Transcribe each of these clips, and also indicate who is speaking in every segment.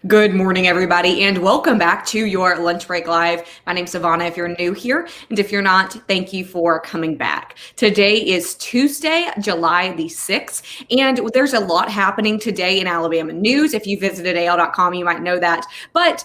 Speaker 1: Good morning, everybody, and welcome back to your Lunch Break Live. My name's Savannah if you're new here, and if you're not, thank you for coming back. Today is Tuesday, July the 6th, and there's a lot happening today in Alabama news. If you visited AL.com, you might know that, but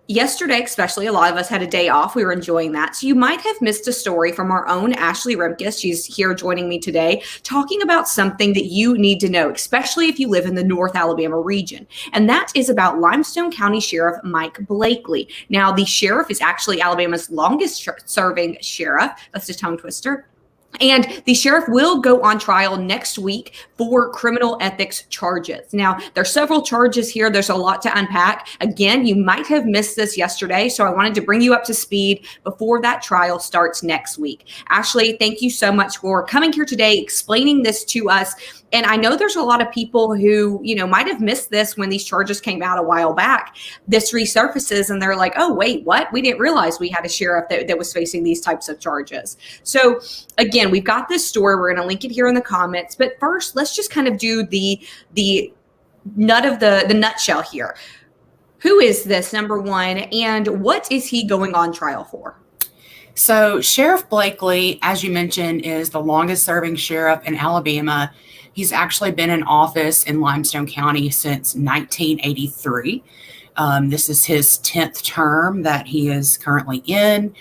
Speaker 1: yesterday, especially, a lot of us had a day off. We were enjoying that. So you might have missed a story from our own Ashley Remkes. She's here joining me today, talking about something that you need to know, especially if you live in the North Alabama region. And that is about Limestone County Sheriff Mike Blakely. Now, the sheriff is actually Alabama's longest serving sheriff. That's a tongue twister. And the sheriff will go on trial next week for criminal ethics charges. Now, there's several charges here. There's a lot to unpack. Again, you might have missed this yesterday, so I wanted to bring you up to speed before that trial starts next week. Ashley, thank you so much for coming here today, explaining this to us. And I know there's a lot of people who, might have missed this when these charges came out a while back. This resurfaces and they're like, oh, wait, what? We didn't realize we had a sheriff that was facing these types of charges. So again, we've got this story. We're going to link it here in the comments. But first, let's just kind of do the nut of the nutshell here. Who is this, number one, and what is he going on trial for?
Speaker 2: So Sheriff Blakely, as you mentioned, is the longest serving sheriff in Alabama. He's actually been in office in Limestone County since 1983. This is his 10th term that he is currently in.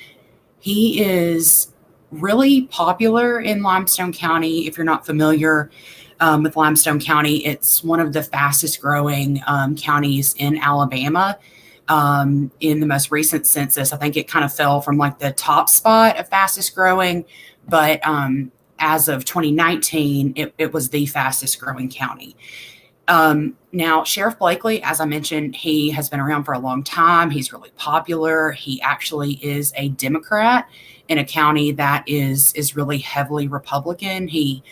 Speaker 2: He is really popular in Limestone County. If you're not familiar with Limestone County, it's one of the fastest growing counties in Alabama. In the most recent census, I think it kind of fell from like the top spot of fastest growing, but as of 2019, it was the fastest growing county. Now, Sheriff Blakely, as I mentioned, he has been around for a long time. He's really popular. He actually is a Democrat in a county that is really heavily Republican. He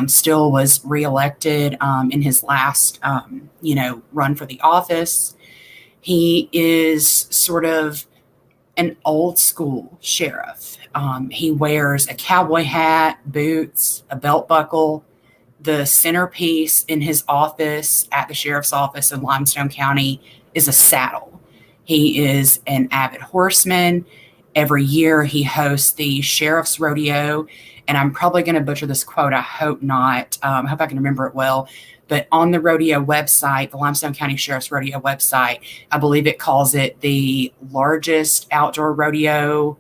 Speaker 2: still was reelected in his last, run for the office. He is sort of an old school sheriff. He wears a cowboy hat, boots, a belt buckle. The centerpiece in his office at the sheriff's office in Limestone County is a saddle. He is an avid horseman. Every year he hosts the sheriff's rodeo, and I'm probably going to butcher this quote. I hope not. I hope I can remember it well. But on the rodeo website, the Limestone County Sheriff's Rodeo website, I believe it calls it the largest outdoor rodeo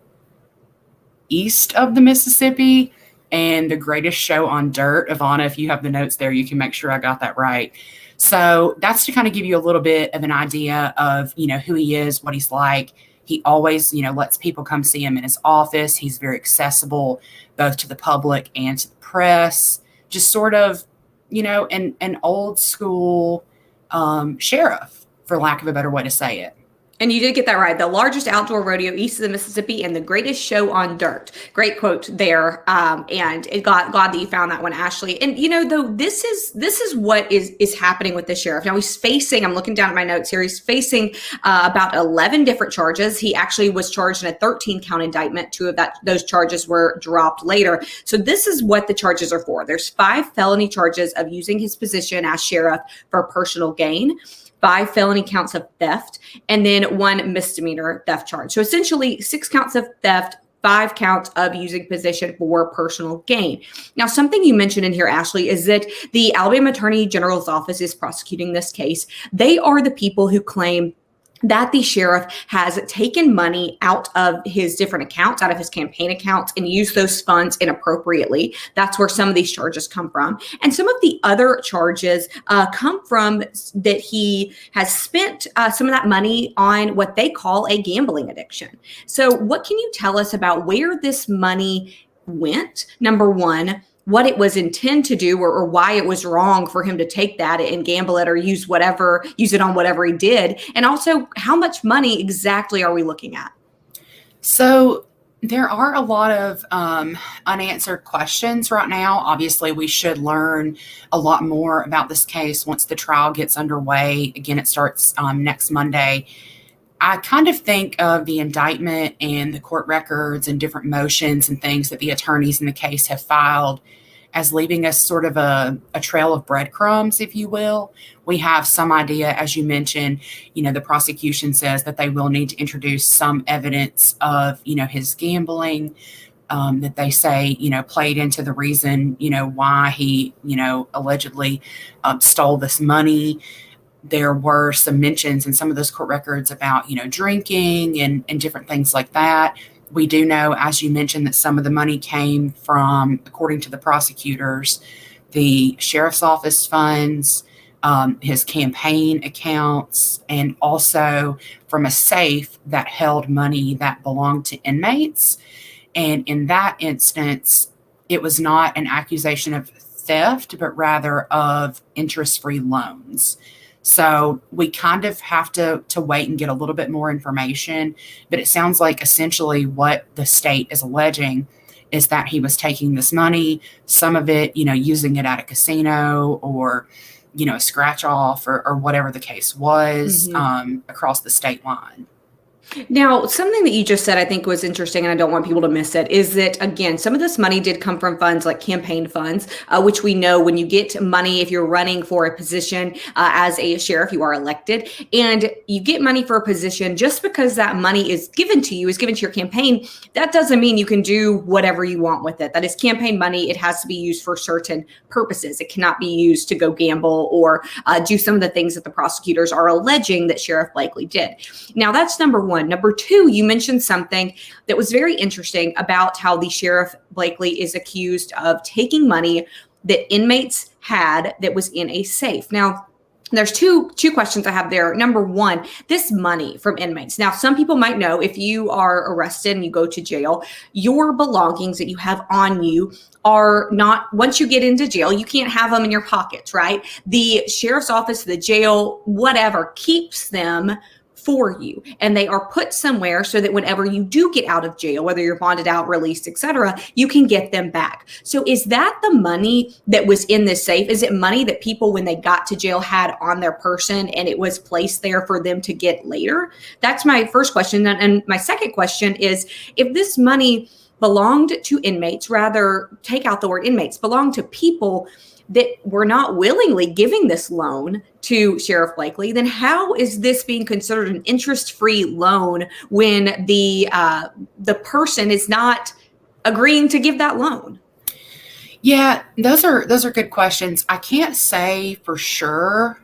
Speaker 2: east of the Mississippi and the greatest show on dirt. Ivana, if you have the notes there, you can make sure I got that right. So that's to kind of give you a little bit of an idea of, who he is, what he's like. He always, lets people come see him in his office. He's very accessible, both to the public and to the press. Just sort of, an old school sheriff, for lack of a better way to say it.
Speaker 1: And you did get that right. The largest outdoor rodeo east of the Mississippi and the greatest show on dirt. Great quote there. And glad that you found that one, Ashley. And though this is what is happening with the sheriff. Now he's facing, I'm looking down at my notes here, he's facing about 11 different charges. He actually was charged in a 13-count indictment. Two of those charges were dropped later. So this is what the charges are for. There's 5 felony charges of using his position as sheriff for personal gain, 5 felony counts of theft, and then 1 misdemeanor theft charge. So essentially 6 counts of theft, 5 counts of using position for personal gain. Now, something you mentioned in here, Ashley, is that the Alabama Attorney General's office is prosecuting this case. They are the people who claim that the sheriff has taken money out of his different accounts, out of his campaign accounts, and used those funds inappropriately. That's where some of these charges come from. And some of the other charges come from that he has spent some of that money on what they call a gambling addiction. So what can you tell us about where this money went? Number one, what it was intended to do or why it was wrong for him to take that and gamble it or use it on whatever he did. And also, how much money exactly are we looking at?
Speaker 2: So there are a lot of unanswered questions right now. Obviously, we should learn a lot more about this case once the trial gets underway. Again, it starts next Monday. I kind of think of the indictment and the court records and different motions and things that the attorneys in the case have filed as leaving us sort of a trail of breadcrumbs, if you will. We have some idea, as you mentioned, the prosecution says that they will need to introduce some evidence of, his gambling, that they say, played into the reason, why he, allegedly stole this money. There were some mentions in some of those court records about, drinking and different things like that. We do know, as you mentioned, that some of the money came from, according to the prosecutors, the sheriff's office funds, his campaign accounts, and also from a safe that held money that belonged to inmates. And in that instance, it was not an accusation of theft, but rather of interest-free loans. So we kind of have to wait and get a little bit more information. But it sounds like essentially what the state is alleging is that he was taking this money, some of it, using it at a casino or, a scratch off or whatever the case was, across the state line.
Speaker 1: Now, something that you just said I think was interesting, and I don't want people to miss it, is that, again, some of this money did come from funds like campaign funds, which we know when you get money, if you're running for a position as a sheriff, you are elected, and you get money for a position, just because that money is given to you, is given to your campaign, that doesn't mean you can do whatever you want with it. That is campaign money. It has to be used for certain purposes. It cannot be used to go gamble or do some of the things that the prosecutors are alleging that Sheriff Blakely did. Now, that's number one. Number two, you mentioned something that was very interesting about how the Sheriff Blakely is accused of taking money that inmates had that was in a safe. Now, there's two questions I have there. Number one, this money from inmates. Now, some people might know if you are arrested and you go to jail, your belongings that you have on you are not, once you get into jail, you can't have them in your pockets, right? The sheriff's office, the jail, whatever, keeps them for you, and they are put somewhere so that whenever you do get out of jail, whether you're bonded out, released, etc., you can get them back. So is that the money that was in this safe? Is it money that people, when they got to jail, had on their person and it was placed there for them to get later? That's my first question. And my second question is, if this money belonged to inmates, rather take out the word inmates, belonged to people that were not willingly giving this loan to Sheriff Blakely, then how is this being considered an interest-free loan when the person is not agreeing to give that loan?
Speaker 2: Yeah, those are good questions. I can't say for sure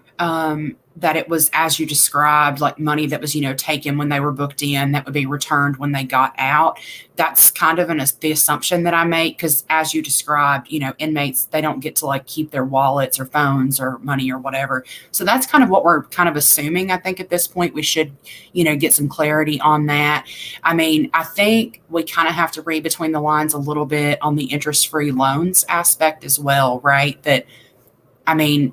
Speaker 2: that it was, as you described, like money that was, taken when they were booked in, that would be returned when they got out. That's kind of the assumption that I make, because as you described, inmates, they don't get to like keep their wallets or phones or money or whatever. So that's kind of what we're kind of assuming. I think at this point we should, get some clarity on that. I mean, I think we kind of have to read between the lines a little bit on the interest-free loans aspect as well, right? That, I mean,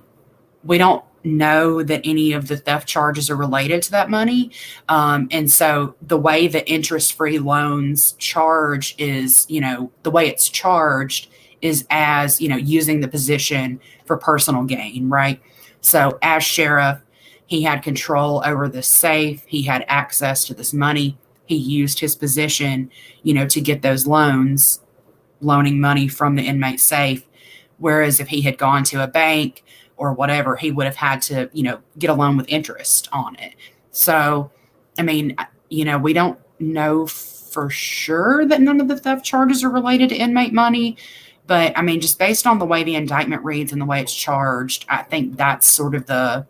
Speaker 2: we don't know that any of the theft charges are related to that money. And so the way that interest-free loans charge is, the way it's charged is as, using the position for personal gain, right? So as sheriff, he had control over the safe. He had access to this money. He used his position, to get those loans, loaning money from the inmate safe. Whereas if he had gone to a bank or whatever, he would have had to, get a loan with interest on it. So, I mean, we don't know for sure that none of the theft charges are related to inmate money. But I mean, just based on the way the indictment reads and the way it's charged, I think that's sort of the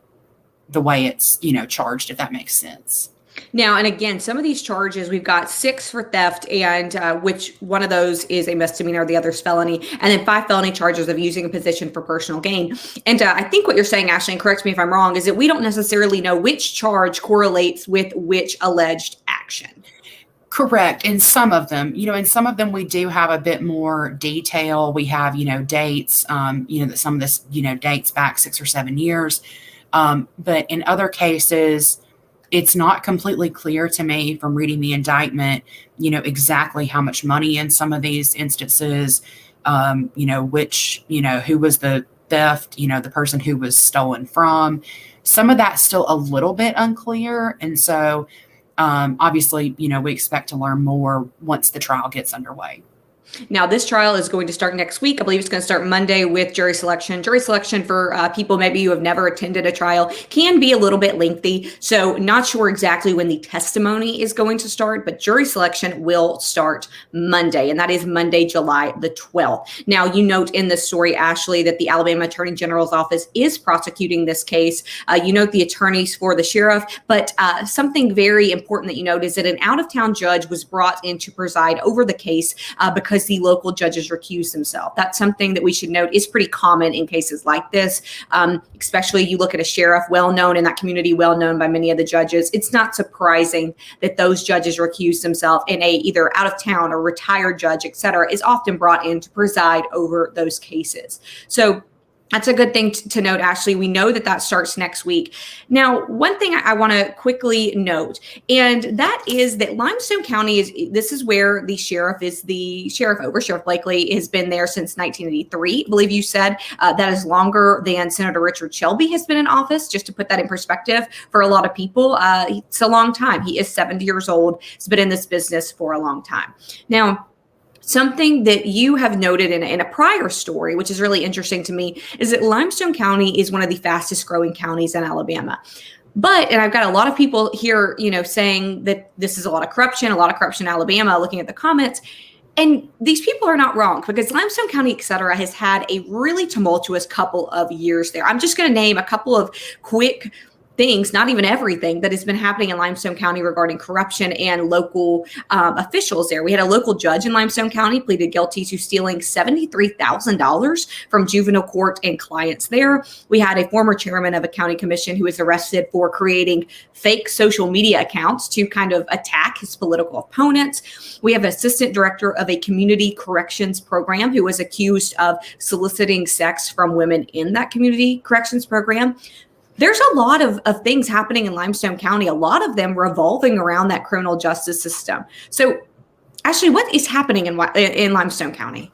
Speaker 2: way it's, charged, if that makes sense.
Speaker 1: Now, and again, some of these charges, we've got 6 for theft, and which one of those is a misdemeanor, the other's felony, and then 5 felony charges of using a position for personal gain. And I think what you're saying, Ashley, and correct me if I'm wrong, is that we don't necessarily know which charge correlates with which alleged action.
Speaker 2: Correct. In some of them, in some of them, we do have a bit more detail. We have, dates, that some of this, dates back 6 or 7 years. But in other cases, it's not completely clear to me from reading the indictment, exactly how much money in some of these instances, which, who was the theft, the person who was stolen from. Some of that's still a little bit unclear. And so, obviously, we expect to learn more once the trial gets underway.
Speaker 1: Now, this trial is going to start next week. I believe it's going to start Monday with jury selection. Jury selection for people maybe who have never attended a trial can be a little bit lengthy. So not sure exactly when the testimony is going to start, but jury selection will start Monday, and that is Monday, July the 12th. Now, you note in this story, Ashley, that the Alabama Attorney General's office is prosecuting this case. You note the attorneys for the sheriff, but something very important that you note is that an out-of-town judge was brought in to preside over the case because the local judges recused themselves. That's something that we should note is pretty common in cases like this, especially you look at a sheriff well-known in that community, well-known by many of the judges. It's not surprising that those judges recuse themselves, and a either out-of-town or retired judge, et cetera, is often brought in to preside over those cases. So that's a good thing to note, Ashley. We know that starts next week. Now, one thing I want to quickly note, and that is that Limestone County this is where the sheriff is the sheriff over. Sheriff Blakely has been there since 1983. I believe you said that is longer than Senator Richard Shelby has been in office. Just to put that in perspective for a lot of people, it's a long time. He is 70 years old. He's been in this business for a long time. Now, something that you have noted in a prior story, which is really interesting to me, is that Limestone County is one of the fastest growing counties in Alabama. But, and I've got a lot of people here, saying that this is a lot of corruption in Alabama, looking at the comments. And these people are not wrong, because Limestone County, et cetera, has had a really tumultuous couple of years there. I'm just going to name a couple of quick things, not even everything, that has been happening in Limestone County regarding corruption and local officials there. We had a local judge in Limestone County pleaded guilty to stealing $73,000 from juvenile court and clients there. We had a former chairman of a county commission who was arrested for creating fake social media accounts to kind of attack his political opponents. We have an assistant director of a community corrections program who was accused of soliciting sex from women in that community corrections program. There's a lot of things happening in Limestone County, a lot of them revolving around that criminal justice system. So, Ashley, what is happening in Limestone County?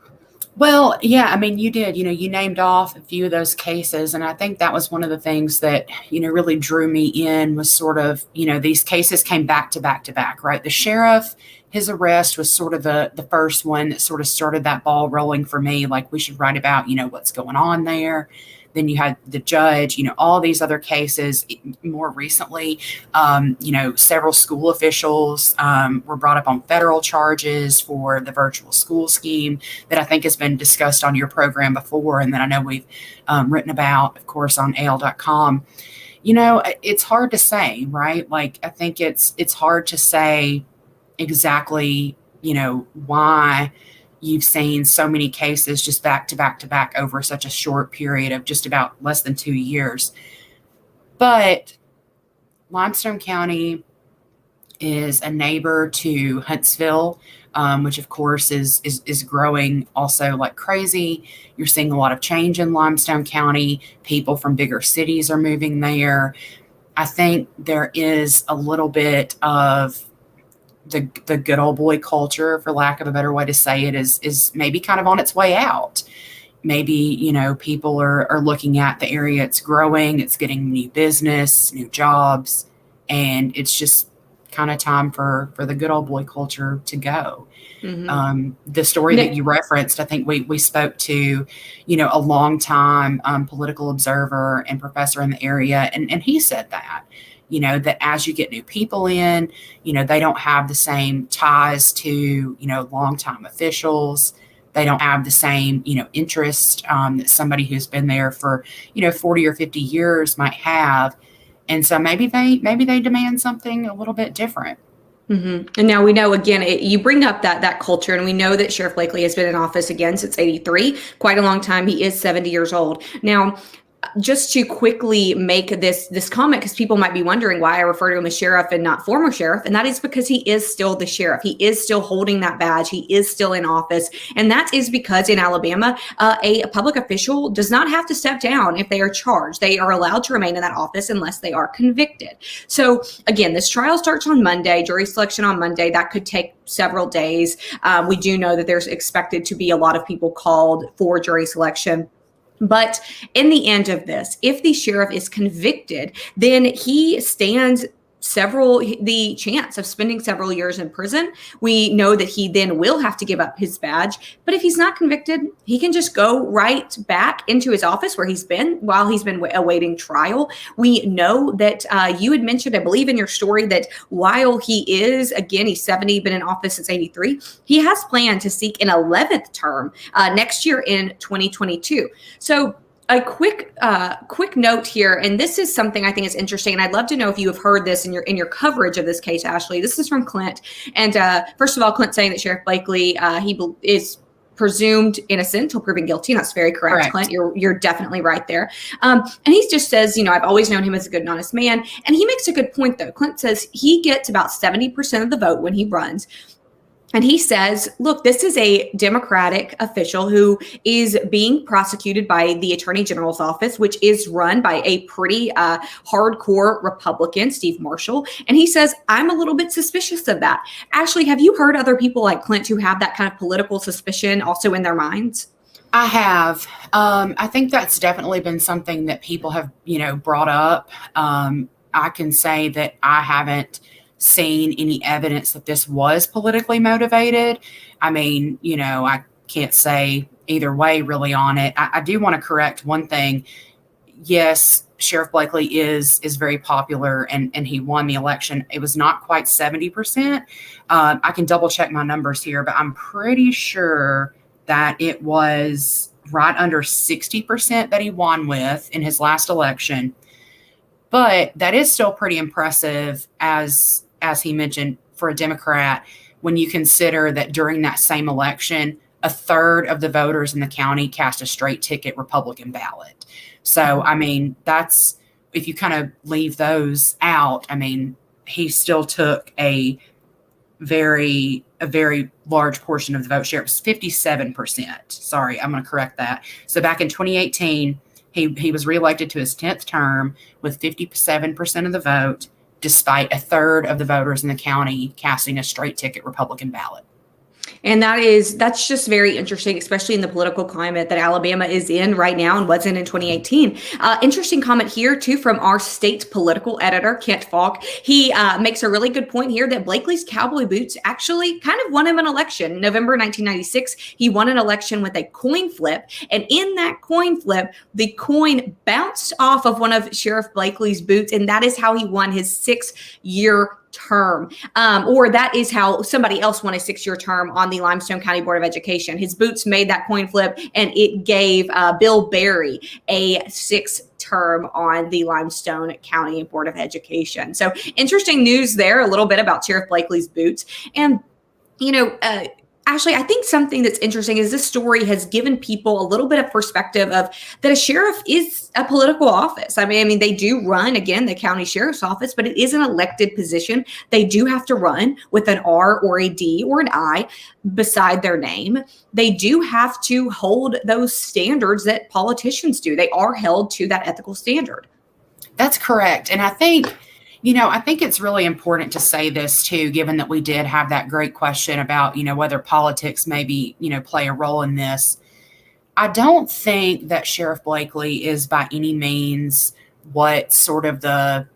Speaker 2: Well, yeah, I mean, you did, you named off a few of those cases. And I think that was one of the things that, really drew me in was sort of, these cases came back to back to back, right? The sheriff, his arrest was sort of the first one that sort of started that ball rolling for me. Like, we should write about, what's going on there. Then you had the judge, all these other cases. More recently, several school officials were brought up on federal charges for the virtual school scheme that I think has been discussed on your program before, and that I know we've written about, of course, on AL.com. It's hard to say, right? Like, I think it's hard to say exactly, why you've seen so many cases just back to back to back over such a short period of just about less than 2 years. But Limestone County is a neighbor to Huntsville, which of course is growing also like crazy. You're seeing a lot of change in Limestone County. People from bigger cities are moving there. I think there is a little bit of the good old boy culture, for lack of a better way to say it, is maybe kind of on its way out. Maybe, people are looking at the area, it's growing, it's getting new business, new jobs, and it's just kind of time for the good old boy culture to go. Mm-hmm. The story that you referenced, I think we spoke to, a long time political observer and professor in the area, and he said that. That as you get new people in, they don't have the same ties to, longtime officials. They don't have the same, interest that somebody who's been there for, 40 or 50 years might have. And so maybe they demand something a little bit different.
Speaker 1: Mm-hmm. And now we know, again, you bring up that culture, and we know that Sheriff Blakely has been in office again since 83, quite a long time. He is 70 years old. Now, just to quickly make this comment, because people might be wondering why I refer to him as sheriff and not former sheriff, and that is because he is still the sheriff. He is still holding that badge. He is still in office, and that is because in Alabama, a public official does not have to step down if they are charged. They are allowed to remain in that office unless they are convicted. So again, this trial starts on Monday, jury selection on Monday. That could take several days. We do know that there's expected to be a lot of people called for jury selection. But in the end of this, if the sheriff is convicted, then he stands the chance of spending several years in prison. We know that he then will have to give up his badge. But if he's not convicted, he can just go right back into his office where he's been while he's been awaiting trial. We know that you had mentioned, I believe in your story, that while he is, again, he's 70, been in office since 83, he has planned to seek an 11th term next year in 2022. So a quick note here, and this is something I think is interesting, and I'd love to know if you have heard this in your coverage of this case, Ashley. This is from Clint, and first of all, Clint saying that Sheriff Blakely is presumed innocent until proven guilty, and that's very correct. Clint. You're definitely right there. And he just says, I've always known him as a good and honest man, and he makes a good point though. Clint says he gets about 70% of the vote when he runs. And he says, look, this is a Democratic official who is being prosecuted by the Attorney General's office, which is run by a pretty hardcore Republican, Steve Marshall. And he says, I'm a little bit suspicious of that. Ashley, have you heard other people like Clint who have that kind of political suspicion also in their minds?
Speaker 2: I have. I think that's definitely been something that people have, brought up. I can say that I haven't seen any evidence that this was politically motivated. I mean, I can't say either way really on it. I do want to correct one thing. Yes, Sheriff Blakely is very popular and he won the election. It was not quite 70%. I can double check my numbers here, but I'm pretty sure that it was right under 60% that he won with in his last election. But that is still pretty impressive as he mentioned, for a Democrat, when you consider that during that same election, a third of the voters in the county cast a straight ticket Republican ballot. So, I mean, that's, if you kind of leave those out, I mean, he still took a very large portion of the vote share. It was 57%. Sorry, I'm going to correct that. So back in 2018, he was reelected to his 10th term with 57% of the vote, despite a third of the voters in the county casting a straight ticket Republican ballot.
Speaker 1: And that's just very interesting, especially in the political climate that Alabama is in right now and was in 2018. Interesting comment here, too, from our state political editor, Kent Falk. He makes a really good point here that Blakely's cowboy boots actually kind of won him an election. November 1996, he won an election with a coin flip. And in that coin flip, the coin bounced off of one of Sheriff Blakely's boots. And that is how he won his 6-year term, or that is how somebody else won a 6-year term on the Limestone County Board of Education. His boots made that coin flip, and it gave Bill Berry a 6th term on the Limestone County Board of Education. So interesting news there, a little bit about Sheriff Blakely's boots. And, Ashley, I think something that's interesting is this story has given people a little bit of perspective of that a sheriff is a political office. I mean, they do run, again, the county sheriff's office, but it is an elected position. They do have to run with an R or a D or an I beside their name. They do have to hold those standards that politicians do. They are held to that ethical standard.
Speaker 2: That's correct. And I think it's really important to say this too, given that we did have that great question about, whether politics maybe, play a role in this. I don't think that Sheriff Blakely is by any means what sort of the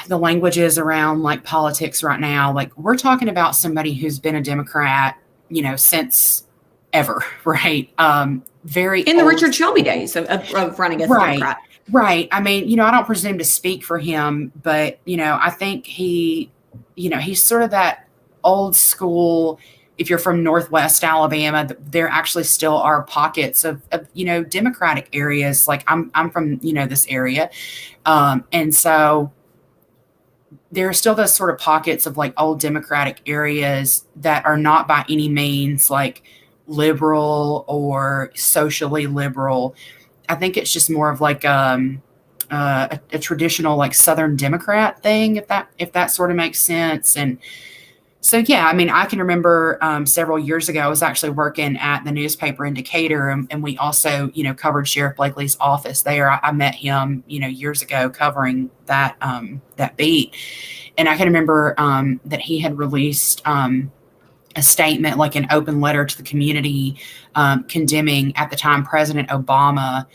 Speaker 2: language is around like politics right now. Like, we're talking about somebody who's been a Democrat, since ever, right? Very
Speaker 1: in the Richard Shelby days of running as a Democrat.
Speaker 2: Right. I mean, I don't presume to speak for him, but, I think he's sort of that old school. If you're from Northwest Alabama, there actually still are pockets of Democratic areas. Like I'm from, this area. And so there are still those sort of pockets of like old Democratic areas that are not by any means like liberal or socially liberal. I think it's just more of like a traditional like Southern Democrat thing, if that sort of makes sense. And so, yeah, I mean, I can remember several years ago, I was actually working at the newspaper in Decatur, and we also, covered Sheriff Blakely's office there. I met him, years ago covering that beat. And I can remember that he had released a statement, like an open letter to the community, condemning at the time President Obama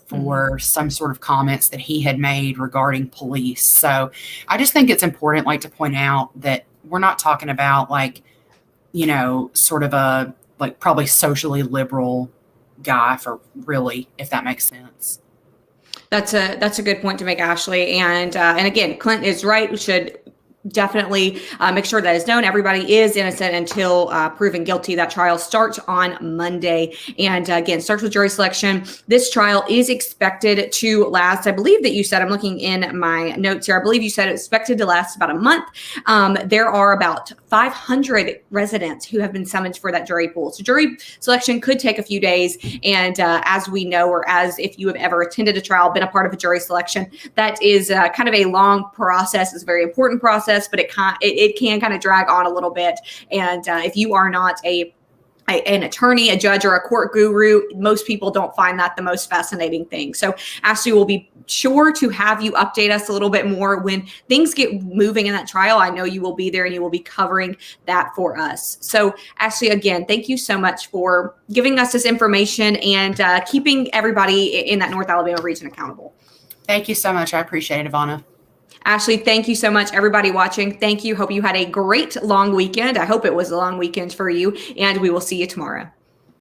Speaker 2: for some sort of comments that he had made regarding police. So I just think it's important, like, to point out that we're not talking about, like, sort of a, like, probably socially liberal guy, for really, if that makes sense.
Speaker 1: That's a good point to make, Ashley. And again, Clint is right. We should definitely make sure that is known. Everybody is innocent until proven guilty. That trial starts on Monday. And again, starts with jury selection. This trial is expected to last, I believe that you said, I'm looking in my notes here, I believe you said it's expected to last about a month. There are about 500 residents who have been summoned for that jury pool. So jury selection could take a few days. And as we know, or as if you have ever attended a trial, been a part of a jury selection, that is kind of a long process. It's a very important process, but it can kind of drag on a little bit. And if you are not an attorney, a judge, or a court guru, most people don't find that the most fascinating thing. So Ashley will be sure to have you update us a little bit more when things get moving in that trial. I know you will be there and you will be covering that for us. So Ashley, again, thank you so much for giving us this information and keeping everybody in that North Alabama region accountable.
Speaker 2: Thank you so much. I appreciate it, Ivana.
Speaker 1: Ashley, thank you so much. Everybody watching, thank you. Hope you had a great long weekend. I hope it was a long weekend for you, and we will see you tomorrow.